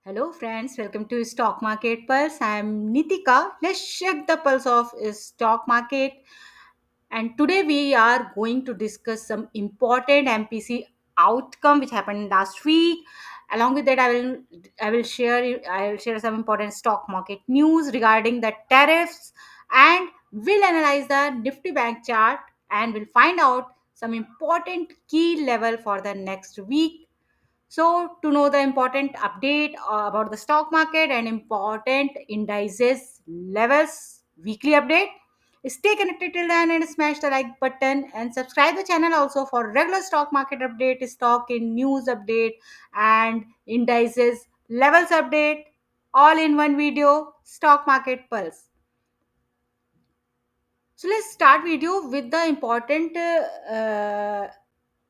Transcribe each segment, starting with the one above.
Hello, friends. Welcome to Stock Market Pulse. I'm Nitika. Let's check the pulse of stock market. And today we are going to discuss some important MPC outcome which happened last week. Along with that, I will share some important stock market news regarding the tariffs, and we'll analyze the Nifty Bank chart, and we'll find out some important key level for the next week. So, to know the important update about the stock market and important indices levels, weekly update, stay connected till then and smash the like button and subscribe the channel also for regular stock market update, stock in news update, and indices levels update, all in one video. Stock market pulse. So let's start video with the important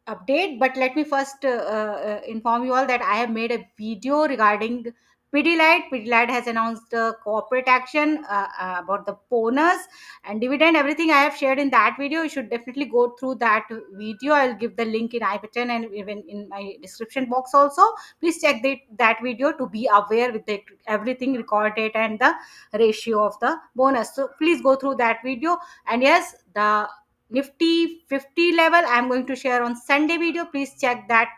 update. But let me first inform you all that I have made a video regarding Pidilite. Pidilite has announced corporate action about the bonus and dividend. Everything I have shared in that video, you should definitely go through that video. I'll give the link in I button and even in my description box also. Please check that video to be aware with everything recorded and the ratio of the bonus. So please go through that video. And yes, the Nifty 50 level I'm going to share on Sunday video. Please check that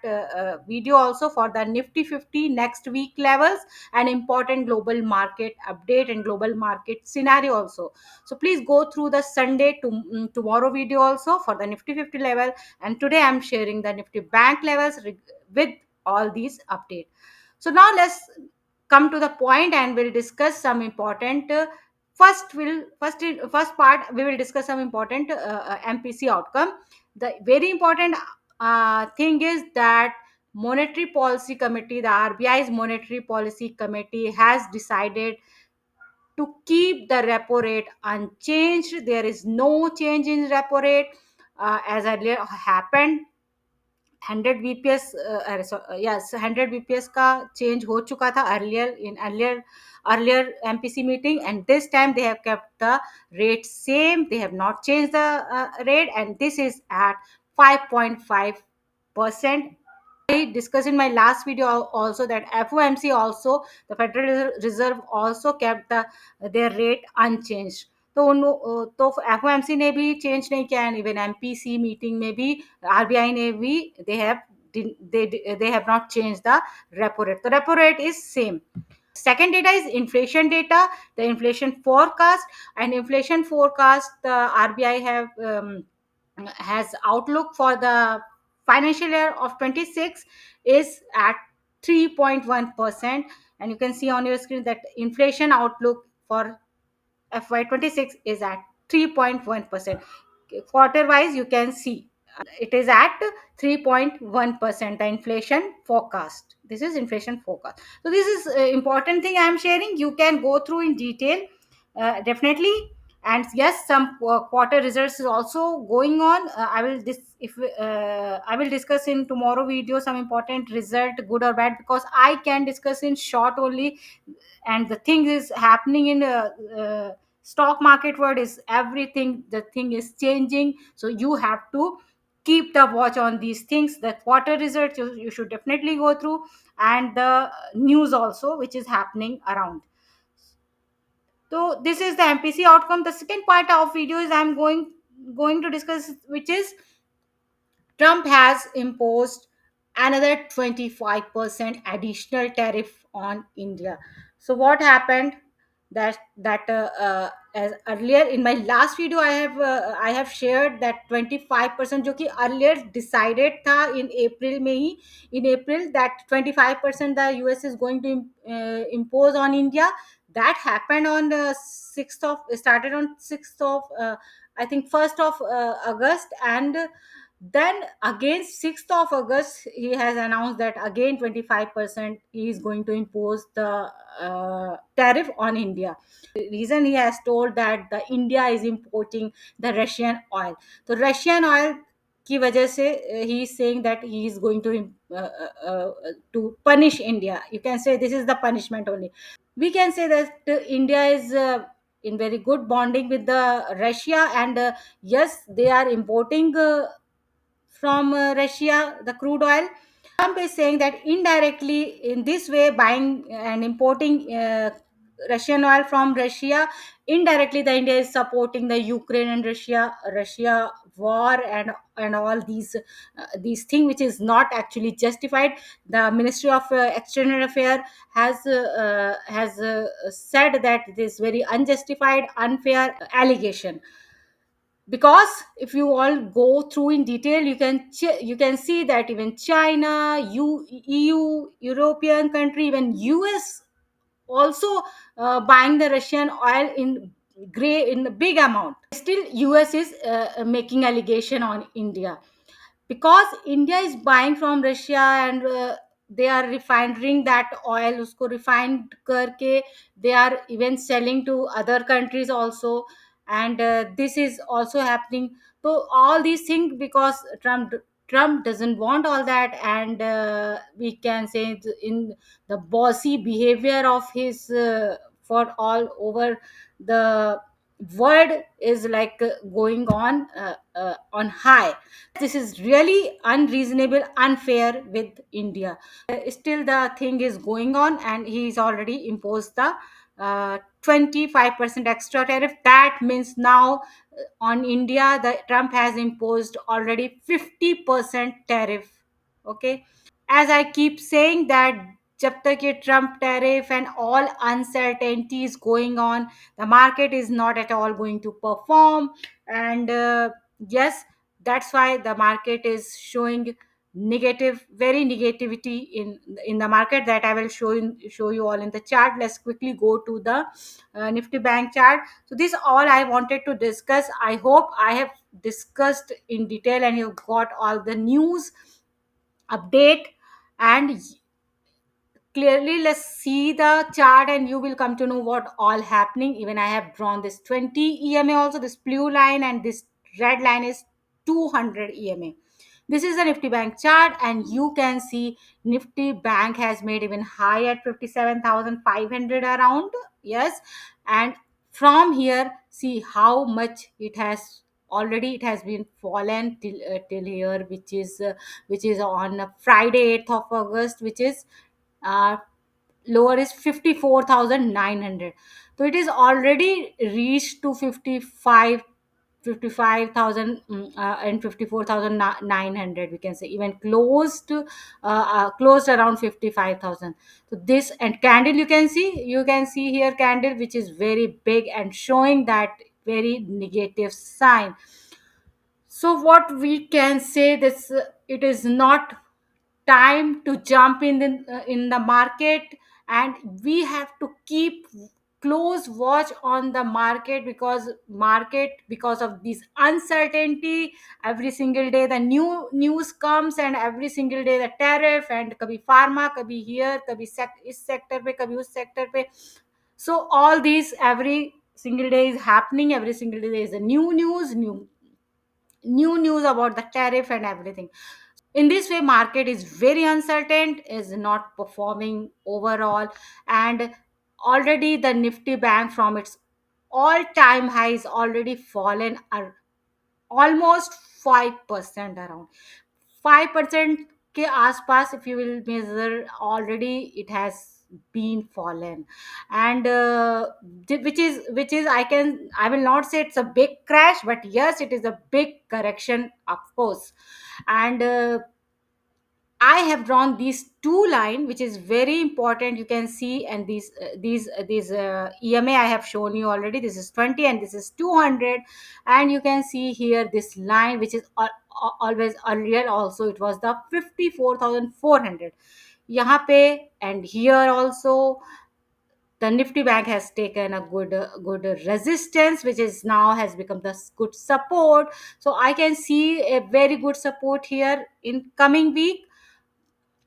video also for the Nifty 50 next week levels and important global market update and global market scenario also. So please go through the Sunday to tomorrow video also for the Nifty 50 level, and today I'm sharing the Nifty bank levels with all these updates. So now let's come to the point and we'll discuss some important first part. We will discuss some important MPC outcome. The very important thing is that monetary policy committee, the RBI's monetary policy committee, has decided to keep the repo rate unchanged. There is no change in repo rate as earlier happened. 100 bps yes, 100 bps का change हो चुका था earlier MPC meeting, and this time they have kept the rate same. They have not changed the rate, and this is at 5.5%. I discussed in my last video also that FOMC also, the Federal Reserve also kept their rate unchanged. तो FOMC ने भी change नहीं किया, and even MPC meeting में भी RBI ने भी they have not changed the repo rate. The repo rate is same. Second data is inflation data, the inflation forecast. And inflation forecast, the RBI has outlook for the financial year of 26 is at 3.1%. And you can see on your screen that inflation outlook for FY26 is at 3.1%. Quarter wise, you can see it is at 3.1%, the inflation forecast. This is inflation forecast. So this is important thing I am sharing. You can go through in detail, definitely. And yes, some quarter results is also going on. I will discuss in tomorrow video some important result, good or bad, because I can discuss in short only. And the thing is happening in stock market world is everything, the thing is changing, so you have to keep the watch on these things. The quarter results you should definitely go through, and the news also which is happening around. So this is the MPC outcome. The second part of video is I'm going to discuss, which is Trump has imposed another 25% additional tariff on India. So what happened? That as earlier in my last video I have shared that 25% जो कि earlier decided था in April में ही, in April, that 25% the US is going to impose on India. That happened on the 6th of started on 6th of I think 1st of August. And then again 6th of August he has announced that again 25% he is going to impose the tariff on India. Reason, he has told that the India is importing the Russian oil. So Russian oil की वजह से he is saying that he is going to punish India. You can say this is the punishment only. We can say that India is in very good bonding with the Russia, and yes, they are importing from Russia the crude oil. Trump is saying that indirectly, in this way, buying and importing Russian oil from Russia, indirectly, the India is supporting the Ukraine and Russia war, and all these things, which is not actually justified. The Ministry of External Affairs has said that it is very unjustified, unfair allegation. Because if you all go through in detail, you can see that even China, EU, European country, even US also buying the Russian oil in a big amount. Still US is making allegation on India, because India is buying from Russia, and they are refining that oil, usko refined करके they are even selling to other countries also. And this is also happening. So all these things, because Trump doesn't want all that, and we can say in the bossy behavior of his for all over the world is like going on high. This is really unreasonable, unfair with India. Still the thing is going on, and he's already imposed the 25% extra tariff. That means now on India, the Trump has imposed already 50% tariff. Okay, as I keep saying that jab tak ye Trump tariff and all uncertainty is going on, the market is not at all going to perform. And yes, that's why the market is showing negative, very negativity in the market, that I will show you all in the chart. Let's quickly go to the Nifty Bank chart. So this all I wanted to discuss. I hope I have discussed in detail and you got all the news update. And clearly, let's see the chart and you will come to know what all happening. Even I have drawn this 20 EMA also, this blue line, and this red line is 200 EMA. This is a Nifty Bank chart, and you can see Nifty Bank has made even high at 57,500 around. Yes, and from here, see how much it has already. It has been fallen till here, which is on Friday, 8th of August, which is uh, lower is 54,900. So it is already reached to 55,000 and 54,900, we can say, even closed around 55,000. So this, and candle, you can see here candle which is very big and showing that very negative sign. So what we can say, this it is not time to jump in the market, and we have to keep close watch on the market, because of this uncertainty. Every single day the new news comes, and every single day the tariff, and kabhi pharma, kabhi here, kabhi is sector pe, kabhi us sector pe. So all these every single day is happening. Every single day there is a new news about the tariff and everything. In this way, market is very uncertain, is not performing overall. And already the Nifty Bank from its all time highs already fallen almost 5% around 5% के आसपास, if you will measure, already it has been fallen. And which is I will not say it's a big crash, but yes, it is a big correction, of course. And I have drawn these two line, which is very important. You can see, and these EMA I have shown you already. This is 20 and this is 200, and you can see here this line, which is always earlier. Also, it was the 54,400. यहाँ पे and here also the Nifty Bank has taken a good resistance, which is now has become the good support. So I can see a very good support here in coming week,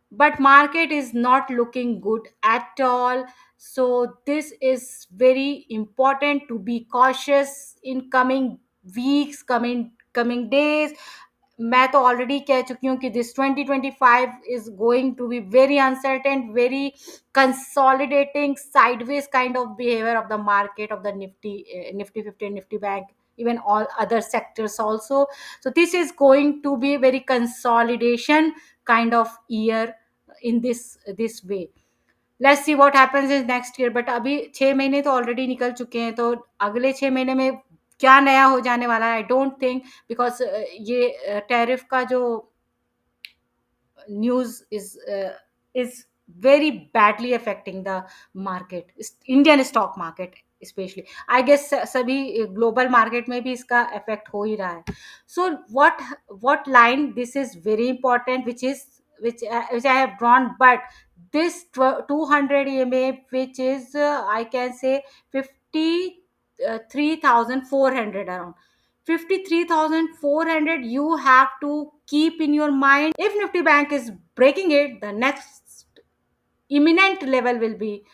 but market is not looking good at all. So this is very important to be cautious in coming weeks, coming days. मैं तो already कह चुकी हूँ कि this 2025 is going to be very uncertain, very consolidating sideways kind of behavior of the market, of the Nifty 50 and Nifty Bank even all other sectors also. So this is going to be a very consolidation kind of year in this way. Let's see what happens in next year, but अभी 6 महीने तो already निकल चुके हैं, तो अगले 6 महीने में क्या नया हो जाने वाला है, आई डोंट थिंक, बिकॉज ये टैरिफ का जो news is very badly affecting the market, indian stock market especially. I guess सभी global market में भी इसका effect हो ही रहा है. So what line, this is very important, which I have drawn, but this 200 EMA, which is I can say 53,400 around 53,400, you have to keep in your mind. If Nifty Bank is breaking it, the next imminent level will be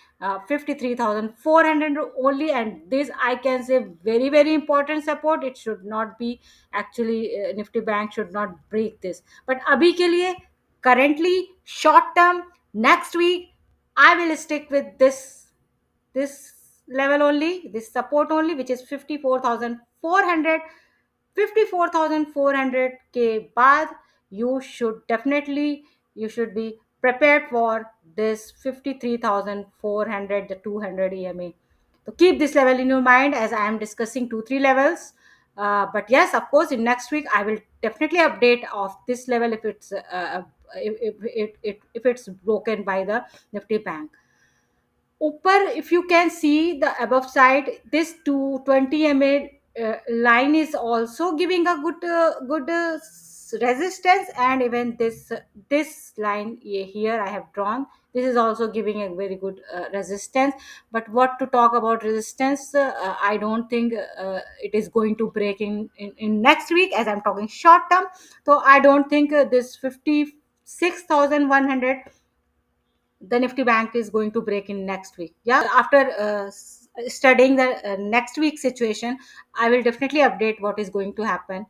53,400 only, and this I can say very very important support. It should not be actually, Nifty Bank should not break this. But abhi ke liye, currently, short term, next week, I will stick with this level only, this support only, which is 54,400. 54,400 के बाद you should definitely, you should be prepared for this 53,400, the 200 EMA. So keep this level in your mind as I am discussing 2 3 levels. But yes, of course, in next week I will definitely update of this level if it's if it's broken by the Nifty Bank. Upper, if you can see the above side, this 220 mA line is also giving a good resistance, and even this line here I have drawn, this is also giving a very good resistance. But what to talk about resistance, I don't think it is going to break in next week, as I'm talking short term. So I don't think this 56,100, the Nifty Bank is going to break in next week. Yeah, after studying the next week situation, I will definitely update what is going to happen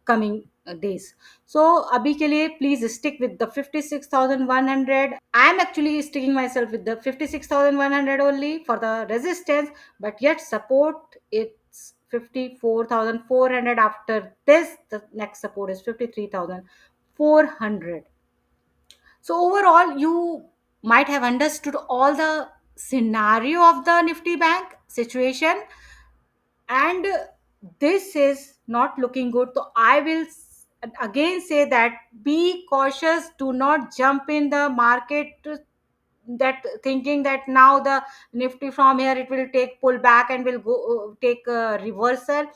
coming days. So abhi ke liye, please stick with the 56,100. I am actually sticking myself with the 56,100 only for the resistance, but yet support it's 54,400. After this, the next support is 53,400. So overall, you might have understood all the scenario of the Nifty Bank situation, and this is not looking good. So I will again say that be cautious. Do not jump in the market, that thinking that now the Nifty from here it will take pull back and will go take a reversal.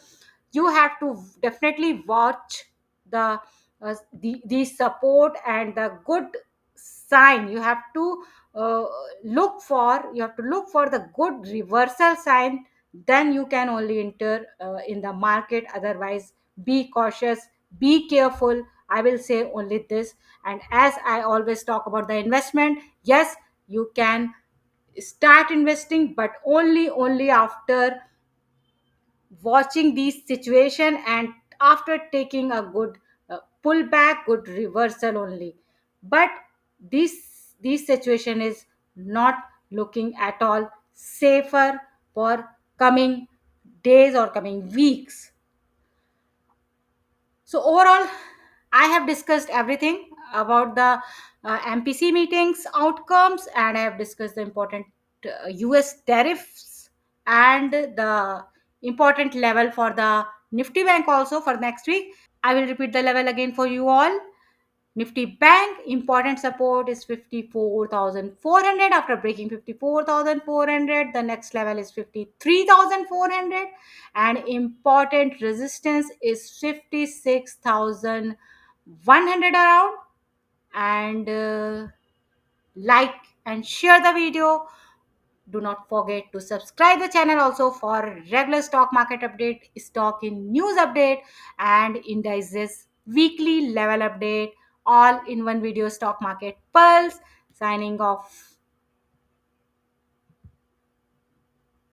You have to definitely watch the the support and the good sign. You have to look for the good reversal sign, then you can only enter in the market. Otherwise, be cautious, be careful, I will say only this. And as I always talk about the investment, yes, you can start investing, but only after watching these situation and after taking a good pullback, good reversal only. But this situation is not looking at all safer for coming days or coming weeks. So overall, I have discussed everything about the MPC meetings outcomes, and I have discussed the important US tariffs and the important level for the Nifty Bank also for next week. I will repeat the level again for you all. Nifty Bank important support is 54,400. After breaking 54,400, the next level is 53,400, and important resistance is 56,100 around. And like and share the video. Do not forget to subscribe the channel also for regular stock market update, stock in news update, and indices weekly level update, all in one video. Stock market pulse. Signing off.